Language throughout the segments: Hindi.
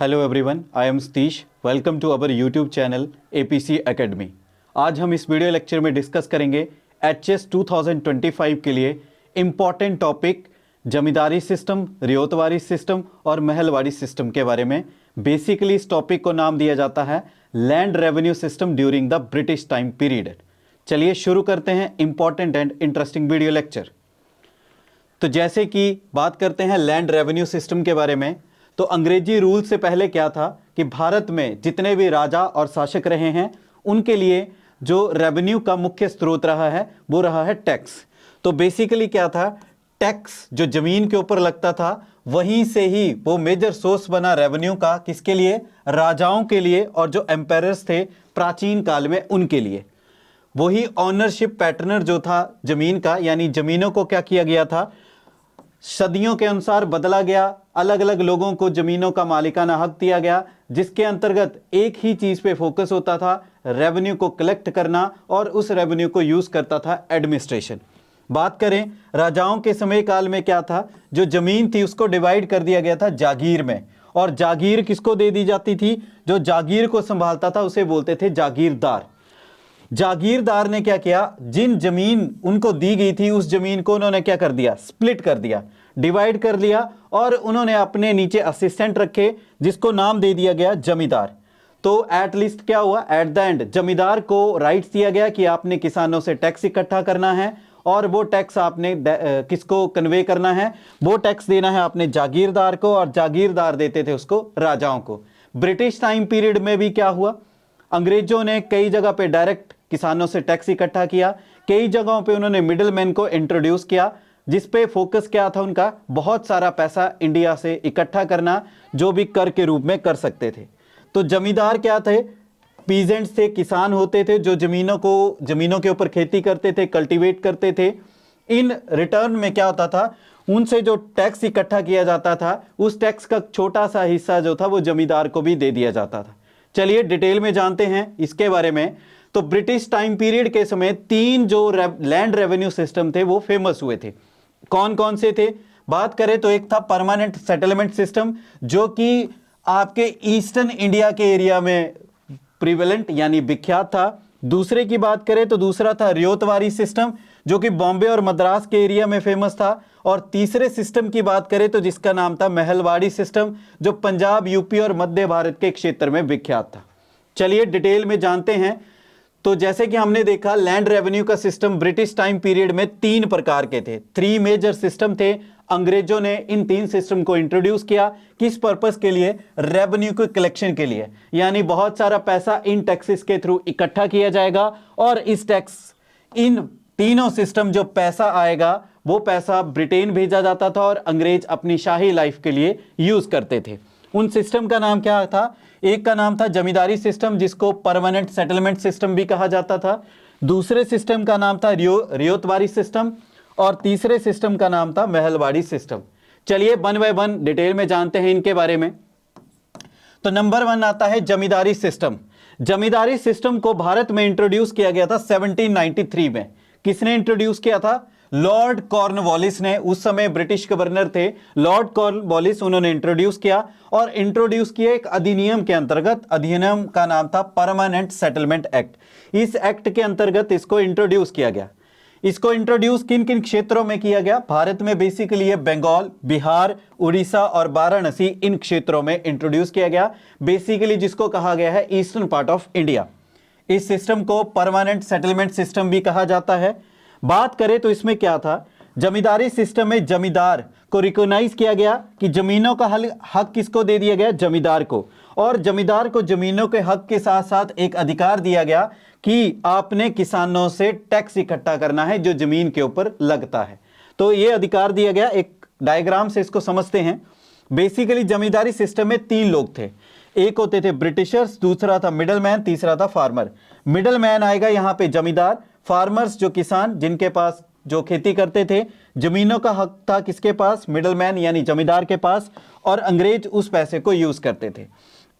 Hello everyone, I am Satish. Welcome to our YouTube channel APC academy. आज हम इस वीडियो लेक्चर में डिस्कस करेंगे एचएस 2025 के लिए important topic zamindari system, ryotwari system और महलवाड़ी सिस्टम के बारे में। बेसिकली इस टॉपिक को नाम दिया जाता है land revenue system during the British time period. चलिए शुरू करते हैं important and interesting video lecture. तो जैसे कि बात करते हैं लैंड रेवेन्यू सिस्टम के बारे में, तो अंग्रेजी रूल से पहले क्या था कि भारत में जितने भी राजा और शासक रहे हैं उनके लिए जो रेवेन्यू का मुख्य स्रोत रहा है वो रहा है टैक्स। तो बेसिकली क्या था, टैक्स जो जमीन के ऊपर लगता था वहीं से ही वो मेजर सोर्स बना रेवेन्यू का। किसके लिए? राजाओं के लिए, और जो एम्पायर्स थे प्राचीन काल में उनके लिए। वही ऑनरशिप पैटर्न जो था जमीन का, यानी जमीनों को क्या किया गया था, सदियों के अनुसार बदला गया। अलग अलग लोगों को जमीनों का मालिकाना हक दिया गया, जिसके अंतर्गत एक ही चीज पे फोकस होता था, रेवेन्यू को कलेक्ट करना, और उस रेवेन्यू को यूज करता था एडमिनिस्ट्रेशन। बात करें राजाओं के समय काल में क्या था, जो जमीन थी उसको डिवाइड कर दिया गया था जागीर में, और जागीर किसको दे दी जाती थी? जो जागीर को संभालता था उसे बोलते थे जागीरदार। जागीरदार ने क्या किया, जिन जमीन उनको दी गई थी उस जमीन को उन्होंने क्या कर दिया, स्प्लिट कर दिया, डिवाइड कर लिया, और उन्होंने अपने नीचे असिस्टेंट रखे जिसको नाम दे दिया गया जमींदार। तो एट लीस्ट क्या हुआ, एट द एंड जमींदार को राइट्स दिया गया कि आपने किसानों से टैक्स इकट्ठा करना है, और वो टैक्स आपने किसको कन्वे करना है, वो टैक्स देना है आपने जागीरदार को, और जागीरदार देते थे उसको राजाओं को। ब्रिटिश टाइम पीरियड में भी क्या हुआ, अंग्रेजों ने कई जगह पे डायरेक्ट किसानों से टैक्स इकट्ठा किया, कई जगहों पे उन्होंने मिडिलमैन को इंट्रोड्यूस किया, जिस पे फोकस क्या था उनका, बहुत सारा पैसा इंडिया से इकट्ठा करना जो भी कर के रूप में कर सकते थे। तो जमींदार क्या थे, पीजेंट्स थे, किसान होते थे जो जमीनों के ऊपर खेती करते थे, कल्टीवेट करते थे। इन रिटर्न में क्या होता था, उनसे जो टैक्स इकट्ठा किया जाता था उस टैक्स का छोटा सा हिस्सा जो था वो जमींदार को भी दे दिया जाता था। चलिए डिटेल में जानते हैं इसके बारे में। तो ब्रिटिश टाइम पीरियड के समय तीन जो लैंड रेवेन्यू सिस्टम थे वो फेमस हुए थे। कौन कौन से थे? बात करें तो एक था परमानेंट सेटलमेंट सिस्टम, जो कि आपके ईस्टर्न इंडिया के एरिया में प्रिवेलेंट यानी विख्यात था। दूसरे की बात करें तो दूसरा था रियायतवारी सिस्टम, जो कि बॉम्बे और मद्रास के एरिया में फेमस था। और तीसरे सिस्टम की बात करें तो जिसका नाम था महलवाड़ी सिस्टम, जो पंजाब, यूपी और मध्य भारत के क्षेत्र में विख्यात था। चलिए डिटेल में जानते हैं। तो जैसे कि हमने देखा, लैंड रेवेन्यू का सिस्टम ब्रिटिश टाइम पीरियड में तीन प्रकार के थे, थ्री मेजर सिस्टम थे। अंग्रेजों ने इन तीन सिस्टम को इंट्रोड्यूस किया, किस पर्पस के लिए? रेवेन्यू के कलेक्शन के लिए, यानी बहुत सारा पैसा इन टैक्सेस के थ्रू इकट्ठा किया जाएगा, और इस टैक्स, इन तीनों सिस्टम जो पैसा आएगा वो पैसा ब्रिटेन भेजा जाता था और अंग्रेज अपनी शाही लाइफ के लिए यूज करते थे। उन सिस्टम का नाम क्या था? एक का नाम था जमींदारी सिस्टम, जिसको परमानेंट सेटलमेंट सिस्टम भी कहा जाता था। दूसरे सिस्टम का नाम था रियायतवारी सिस्टम, और तीसरे सिस्टम का नाम था महलवाड़ी सिस्टम। चलिए वन बाय वन डिटेल में जानते हैं इनके बारे में। तो नंबर 1 आता है जमींदारी सिस्टम। जमींदारी सिस्टम को भारत में इंट्रोड्यूस किया गया था 1793 में। किसने इंट्रोड्यूस किया था? लॉर्ड कॉर्नवालिस ने। उस समय ब्रिटिश गवर्नर थे लॉर्ड कॉर्नवालिस, उन्होंने इंट्रोड्यूस किया, और इंट्रोड्यूस किया एक अधिनियम के अंतर्गत। अधिनियम का नाम था परमानेंट सेटलमेंट एक्ट। इस एक्ट के अंतर्गत इसको इंट्रोड्यूस किया गया। इसको इंट्रोड्यूस किन किन क्षेत्रों में किया गया? भारत में बेसिकली ये बंगाल, बिहार, उड़ीसा और वाराणसी, इन क्षेत्रों में इंट्रोड्यूस किया गया। बेसिकली जिसको कहा गया है ईस्टर्न पार्ट ऑफ इंडिया। इस सिस्टम को परमानेंट सेटलमेंट सिस्टम भी कहा जाता है। बात करें तो इसमें क्या था, जमींदारी सिस्टम में जमींदार को रिकॉग्नाइज किया गया कि जमीनों का हक किसको दे दिया गया? जमींदार को। और जमींदार को जमीनों के हक के साथ साथ एक अधिकार दिया गया कि आपने किसानों से टैक्स इकट्ठा करना है जो जमीन के ऊपर लगता है। तो यह अधिकार दिया गया। एक डायग्राम से इसको समझते हैं। बेसिकली जमींदारी सिस्टम में तीन लोग थे। एक होते थे ब्रिटिशर्स, दूसरा था मिडलमैन, तीसरा था फार्मर। मिडलमैन आएगा यहाँ पे जमींदार, फार्मर्स जो किसान जिनके पास जो खेती करते थे, जमीनों का हक था किसके पास? मिडलमैन यानी जमींदार के पास, और अंग्रेज उस पैसे को यूज करते थे।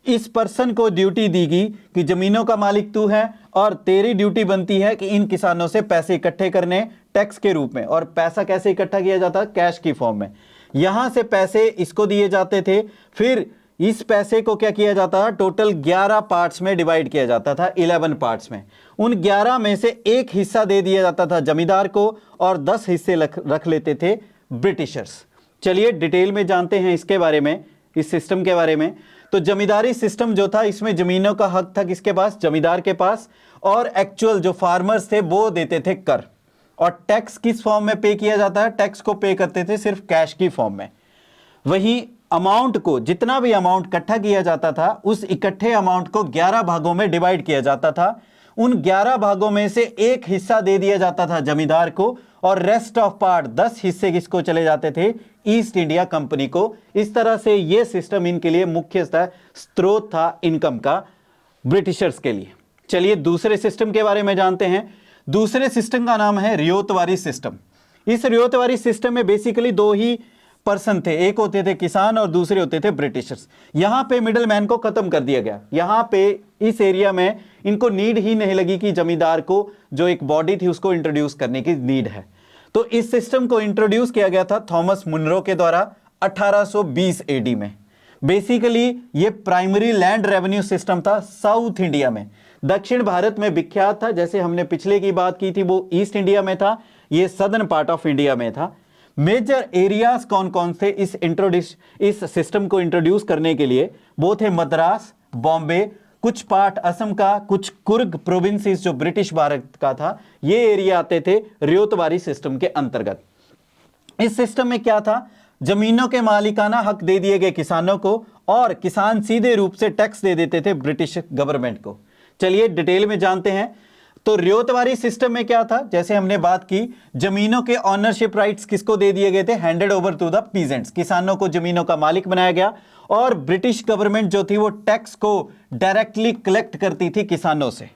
इस पर्सन को ड्यूटी दी गई कि जमीनों का मालिक तू है, और तेरी ड्यूटी बनती है कि इन किसानों से पैसे इकट्ठे करने टैक्स के रूप में। और पैसा कैसे इकट्ठा किया जाता? कैश की फॉर्म में। यहां से पैसे इसको दिए जाते थे, फिर इस पैसे को क्या किया जाता था, टोटल 11 पार्ट्स में डिवाइड किया जाता था, 11 पार्ट्स में। उन 11 में से एक हिस्सा दे दिया जाता था जमींदार को और 10 हिस्से रख लेते थे ब्रिटिशर्स। चलिए डिटेल में जानते हैं इसके बारे में, इस सिस्टम के बारे में। तो जमींदारी सिस्टम जो था, इसमें जमीनों का हक था किसके पास, जमींदार के पास, और एक्चुअल जो फार्मर्स थे वो देते थे कर। और टैक्स किस फॉर्म में पे किया जाता है, टैक्स को पे करते थे सिर्फ कैश की फॉर्म में। वहीं अमाउंट को, जितना भी अमाउंट इकट्ठा किया जाता था, उस इकट्ठे अमाउंट को 11 भागों में डिवाइड किया जाता था। उन 11 भागों में से एक हिस्सा दे दिया जाता था जमींदार को और रेस्ट ऑफ पार्ट 10 हिस्से किसको चले जाते थे, ईस्ट इंडिया कंपनी को। इस तरह से यह सिस्टम इनके लिए मुख्य स्रोत था इनकम का ब्रिटिशर्स के लिए। चलिए दूसरे सिस्टम के बारे में जानते हैं। दूसरे सिस्टम का नाम है रियोतवारी सिस्टम। इस रियोतवारी सिस्टम में बेसिकली दो ही पर्सन थे, एक होते थे किसान और दूसरे होते थे ब्रिटिशर्स। यहां पे मिडल मैन को खत्म कर दिया गया। यहां पे इस एरिया में इनको नीड ही नहीं लगी कि जमींदार को जो एक बॉडी थी उसको इंट्रोड्यूस करने की नीड है। तो इस सिस्टम को इंट्रोड्यूस किया गया था थॉमस मुनरो के द्वारा 1820 एडी में। बेसिकली ये प्राइमरी लैंड रेवेन्यू सिस्टम था साउथ इंडिया में। दक्षिण भारत में विख्यात था, जैसे हमने पिछले की बात की थी वो ईस्ट इंडिया में था, ये सदर्न पार्ट ऑफ इंडिया में था। मेजर एरियाज कौन कौन थे इस सिस्टम को इंट्रोड्यूस करने के लिए, वो थे मद्रास, बॉम्बे, कुछ पार्ट असम का, कुछ कुर्ग प्रोविंसेस जो ब्रिटिश भारत का था, ये एरिया आते थे रियोतवारी सिस्टम के अंतर्गत। इस सिस्टम में क्या था, जमीनों के मालिकाना हक दे दिए गए किसानों को और किसान सीधे रूप से टैक्स दे देते थे ब्रिटिश गवर्नमेंट को। चलिए डिटेल में जानते हैं। तो रियोतवारी सिस्टम में क्या था, जैसे हमने बात की, जमीनों के ऑनरशिप राइट्स किसको दे दिए गए थे, handed over to the peasants. किसानों को जमीनों का मालिक बनाया गया और ब्रिटिश गवर्नमेंट जो थी वो टैक्स को डायरेक्टली कलेक्ट करती थी किसानों से।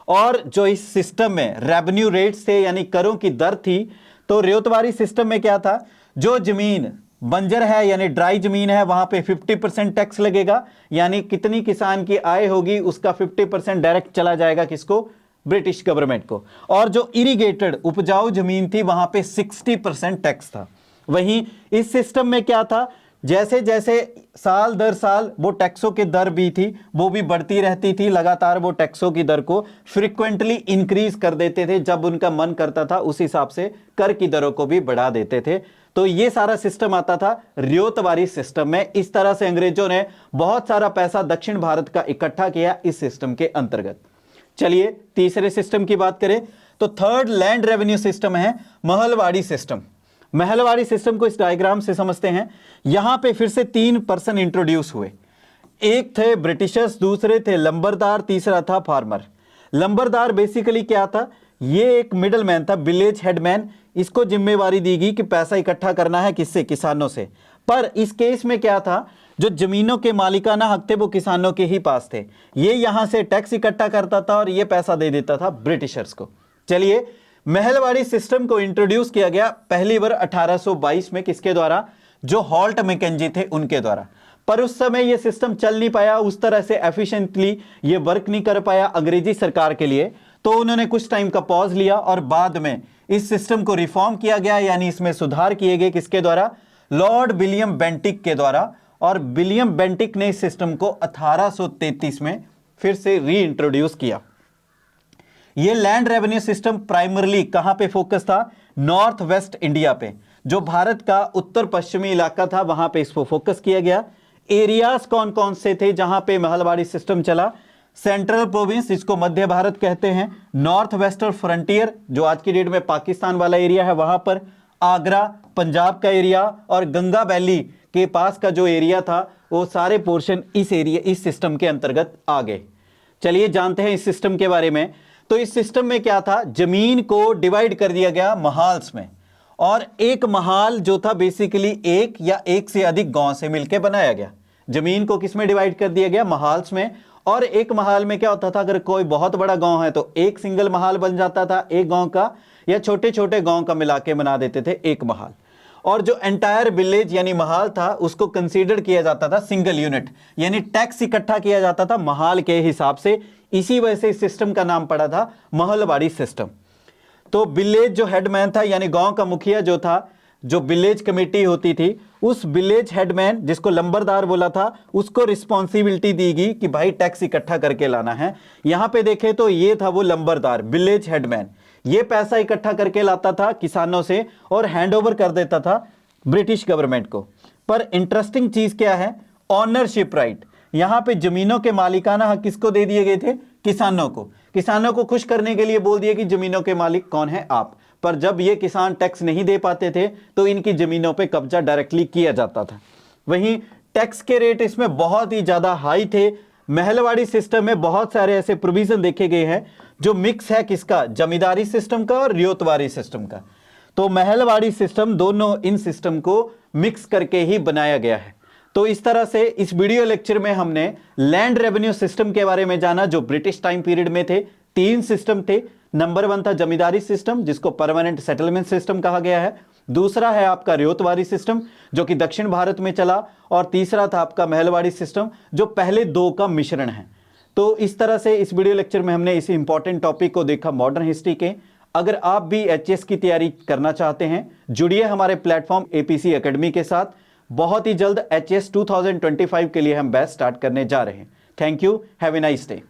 और जो इस सिस्टम में रेवेन्यू रेट्स थे यानी करों की दर थी, तो रियोतवारी सिस्टम में क्या था, जो जमीन बंजर है यानी ड्राई जमीन है वहां पे 50% टैक्स लगेगा, यानी कितनी किसान की आय होगी उसका 50% डायरेक्ट चला जाएगा किसको, ब्रिटिश गवर्नमेंट को। और जो इरिगेटेड उपजाऊ जमीन थी वहां पे 60% टैक्स था। वहीं इस सिस्टम में क्या था, जैसे जैसे साल दर साल वो टैक्सों की दर भी थी वो भी बढ़ती रहती थी, लगातार वो टैक्सों की दर को फ्रीक्वेंटली इंक्रीज कर देते थे, जब उनका मन करता था उस हिसाब से कर की दरों को भी बढ़ा देते थे। तो ये सारा सिस्टम आता था रियोतवारी सिस्टम में। इस तरह से अंग्रेजों ने बहुत सारा पैसा दक्षिण भारत का इकट्ठा किया इस सिस्टम के अंतर्गत। चलिए तीसरे सिस्टम की बात करें तो थर्ड लैंड रेवेन्यू सिस्टम है महलवाड़ी सिस्टम। महलवाड़ी सिस्टम को इस डायग्राम से समझते हैं। यहां पे फिर से 3 पर्सन इंट्रोड्यूस हुए, एक थे ब्रिटिशर्स, दूसरे थे लंबरदार, तीसरा था फार्मर। लंबरदार बेसिकली क्या था, ये एक मिडल मैन था, विलेज हेडमैन। इसको जिम्मेवारी दी गई कि पैसा इकट्ठा करना है किससे, किसानों से। पर इस केस में क्या था, जो जमीनों के मालिकाना हक थे वो किसानों के ही पास थे। ये यहां से टैक्स इकट्ठा करता था और ये पैसा दे देता था ब्रिटिशर्स को। चलिए महलवाड़ी सिस्टम को इंट्रोड्यूस किया गया पहली बार 1822 में, किसके द्वारा, जो हॉल्ट मैकेंजी थे उनके द्वारा। पर उस समय यह सिस्टम चल नहीं पाया, उस तरह से एफिशिएंटली ये वर्क नहीं कर पाया अंग्रेजी सरकार के लिए। तो उन्होंने कुछ टाइम का पॉज लिया और बाद में इस सिस्टम को रिफॉर्म किया गया, यानी इसमें सुधार किए गए किसके द्वारा, लॉर्ड विलियम बेंटिक के द्वारा। और विलियम बेंटिक ने इस सिस्टम को 1833 में फिर से री इंट्रोड्यूस किया। यह लैंड रेवेन्यू सिस्टम प्राइमरली कहां पे फोकस था, नॉर्थ वेस्ट इंडिया पे, जो भारत का उत्तर पश्चिमी इलाका था वहां पे इसको फोकस किया गया। एरियाज कौन कौन से थे जहां पे महलवाड़ी सिस्टम चला, सेंट्रल प्रोविंस जिसको मध्य भारत कहते हैं, नॉर्थ वेस्टर्न फ्रंटियर जो आज की डेट में पाकिस्तान वाला एरिया है वहां पर, आगरा पंजाब का एरिया, और गंगा वैली के पास का जो एरिया था वो सारे पोर्शन इस सिस्टम के अंतर्गत आ गए। चलिए जानते हैं इस सिस्टम के बारे में। तो इस सिस्टम में क्या था, जमीन को डिवाइड कर दिया गया महाल्स में, और एक महाल जो था बेसिकली एक या एक से अधिक गांव से मिलकर बनाया गया। जमीन को किस में डिवाइड कर दिया गया, महाल्स में। और एक महाल में क्या होता था, अगर कोई बहुत बड़ा गांव है तो एक सिंगल महाल बन जाता था एक गांव का, या छोटे छोटे गांव का मिला के बना देते थे एक महाल। और जो एंटायर विलेज यानी महाल था उसको कंसीडर किया जाता था सिंगल यूनिट, यानी टैक्स इकट्ठा किया जाता था महाल के हिसाब से। इसी वजह से इस सिस्टम का नाम पड़ा था महलवाड़ी सिस्टम। तो विलेज जो हेडमैन था यानी गांव का मुखिया जो था, जो विलेज कमेटी होती थी, उस विलेज हेडमैन जिसको लंबरदार बोला था, उसको रिस्पॉन्सिबिलिटी दी गई कि भाई टैक्स इकट्ठा करके लाना है। यहां पे देखें तो ये था वो लंबरदार, विलेज हेडमैन। ये पैसा इकट्ठा करके लाता था किसानों से और हैंड ओवर कर देता था ब्रिटिश गवर्नमेंट को। पर इंटरेस्टिंग चीज क्या है, ऑनरशिप राइट। यहां पे जमीनों के मालिकाना हक किसको दे दिए गए थे, किसानों को। किसानों को खुश करने के लिए बोल दिया कि जमीनों के मालिक कौन है, आप। पर जब ये किसान टैक्स नहीं दे पाते थे तो इनकी जमीनों पे कब्जा डायरेक्टली किया जाता था। वहीं टैक्स के रेट इसमें बहुत ही ज्यादा हाई थे। महलवाड़ी सिस्टम में बहुत सारे ऐसे प्रोविजन देखे गए हैं जो मिक्स है किसका, जमींदारी सिस्टम का और रियोतवारी सिस्टम का। तो महलवाड़ी सिस्टम, दोनों इन सिस्टम को मिक्स करके ही बनाया गया है। तो इस तरह से इस वीडियो लेक्चर में हमने लैंड रेवेन्यू सिस्टम के बारे में जाना, जो ब्रिटिश टाइम पीरियड में थे। 3 सिस्टम थे। नंबर 1 था जमींदारी सिस्टम, जिसको परमानेंट सेटलमेंट सिस्टम कहा गया है। दूसरा है आपका रियोतवारी सिस्टम, जो कि दक्षिण भारत में चला। और तीसरा था आपका महलवाड़ी सिस्टम, जो पहले 2 का मिश्रण है। तो इस तरह से इस वीडियो लेक्चर में हमने इस इंपॉर्टेंट टॉपिक को देखा, मॉडर्न हिस्ट्री के। अगर आप भी एचएस की तैयारी करना चाहते हैं, जुड़िए हमारे प्लेटफॉर्म एपीसी एकेडमी के साथ। बहुत ही जल्द एचएस 2025 के लिए हम बैच स्टार्ट करने जा रहे हैं। Thank you, have a nice day.